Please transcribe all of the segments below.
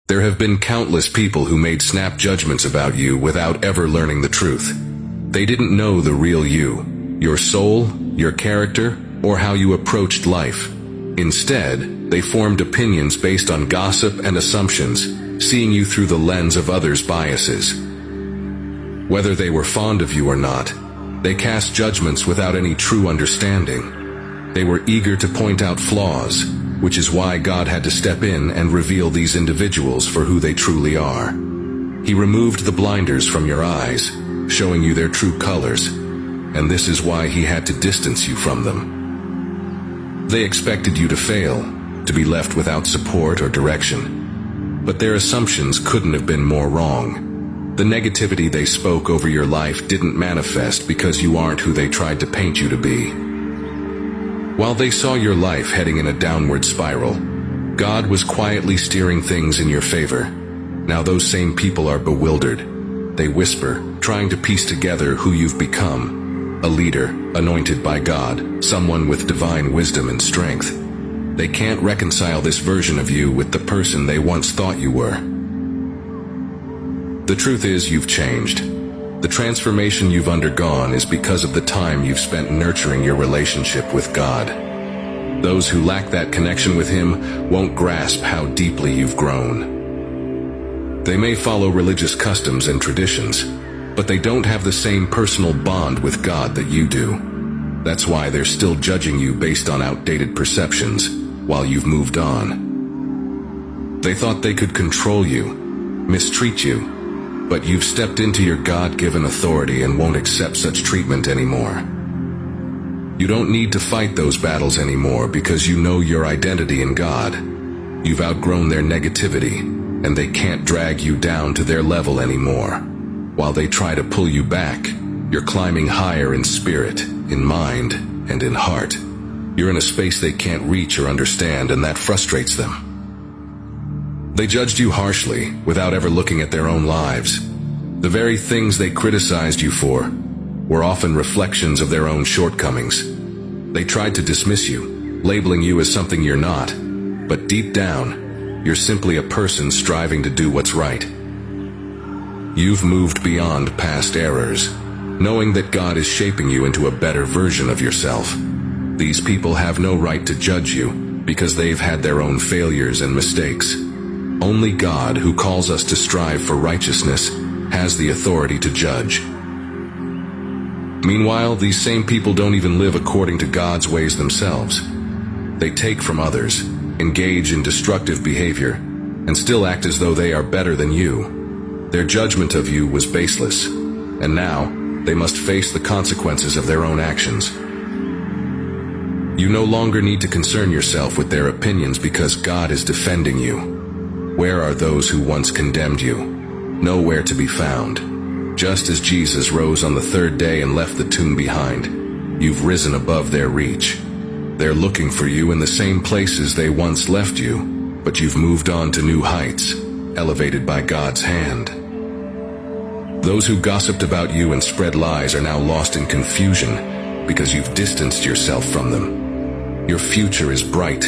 There have been countless people who made snap judgments about you without ever learning the truth. They didn't know the real you, your soul, your character, or how you approached life. Instead, they formed opinions based on gossip and assumptions, seeing you through the lens of others' biases. Whether they were fond of you or not, they cast judgments without any true understanding. They were eager to point out flaws, which is why God had to step in and reveal these individuals for who they truly are. He removed the blinders from your eyes, showing you their true colors, and this is why he had to distance you from them. They expected you to fail, to be left without support or direction. But their assumptions couldn't have been more wrong. The negativity they spoke over your life didn't manifest because you aren't who they tried to paint you to be. While they saw your life heading in a downward spiral, God was quietly steering things in your favor. Now those same people are bewildered. They whisper, trying to piece together who you've become. A leader, anointed by God, someone with divine wisdom and strength. They can't reconcile this version of you with the person they once thought you were. The truth is, you've changed. The transformation you've undergone is because of the time you've spent nurturing your relationship with God. Those who lack that connection with Him won't grasp how deeply you've grown. They may follow religious customs and traditions, but they don't have the same personal bond with God that you do. That's why they're still judging you based on outdated perceptions, while you've moved on. They thought they could control you, mistreat you, but you've stepped into your God-given authority and won't accept such treatment anymore. You don't need to fight those battles anymore because you know your identity in God. You've outgrown their negativity, and they can't drag you down to their level anymore. While they try to pull you back, you're climbing higher in spirit, in mind, and in heart. You're in a space they can't reach or understand, and that frustrates them. They judged you harshly, without ever looking at their own lives. The very things they criticized you for were often reflections of their own shortcomings. They tried to dismiss you, labeling you as something you're not, but deep down, you're simply a person striving to do what's right. You've moved beyond past errors, knowing that God is shaping you into a better version of yourself. These people have no right to judge you because they've had their own failures and mistakes. Only God, who calls us to strive for righteousness, has the authority to judge. Meanwhile, these same people don't even live according to God's ways themselves. They take from others, engage in destructive behavior, and still act as though they are better than you. Their judgment of you was baseless, and now they must face the consequences of their own actions. You no longer need to concern yourself with their opinions because God is defending you. Where are those who once condemned you? Nowhere to be found. Just as Jesus rose on the third day and left the tomb behind, you've risen above their reach. They're looking for you in the same places they once left you, but you've moved on to new heights, elevated by God's hand. Those who gossiped about you and spread lies are now lost in confusion because you've distanced yourself from them. Your future is bright,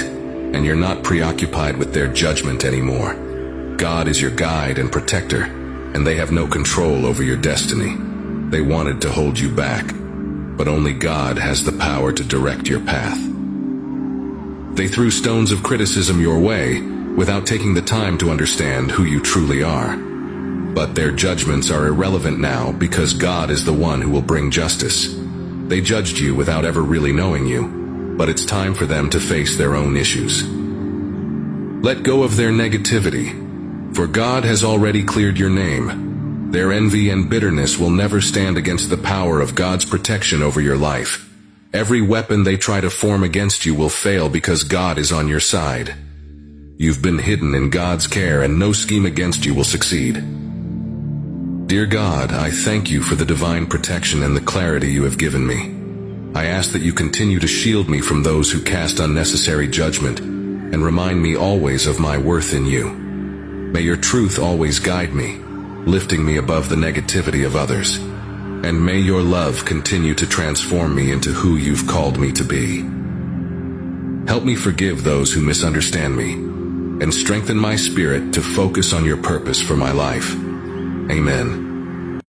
and you're not preoccupied with their judgment anymore. God is your guide and protector, and they have no control over your destiny. They wanted to hold you back, but only God has the power to direct your path. They threw stones of criticism your way without taking the time to understand who you truly are. But their judgments are irrelevant now because God is the one who will bring justice. They judged you without ever really knowing you, but it's time for them to face their own issues. Let go of their negativity, for God has already cleared your name. Their envy and bitterness will never stand against the power of God's protection over your life. Every weapon they try to form against you will fail because God is on your side. You've been hidden in God's care, and no scheme against you will succeed. Dear God, I thank you for the divine protection and the clarity you have given me. I ask that you continue to shield me from those who cast unnecessary judgment, and remind me always of my worth in you. May your truth always guide me, lifting me above the negativity of others. And may your love continue to transform me into who you've called me to be. Help me forgive those who misunderstand me, and strengthen my spirit to focus on your purpose for my life. Amen.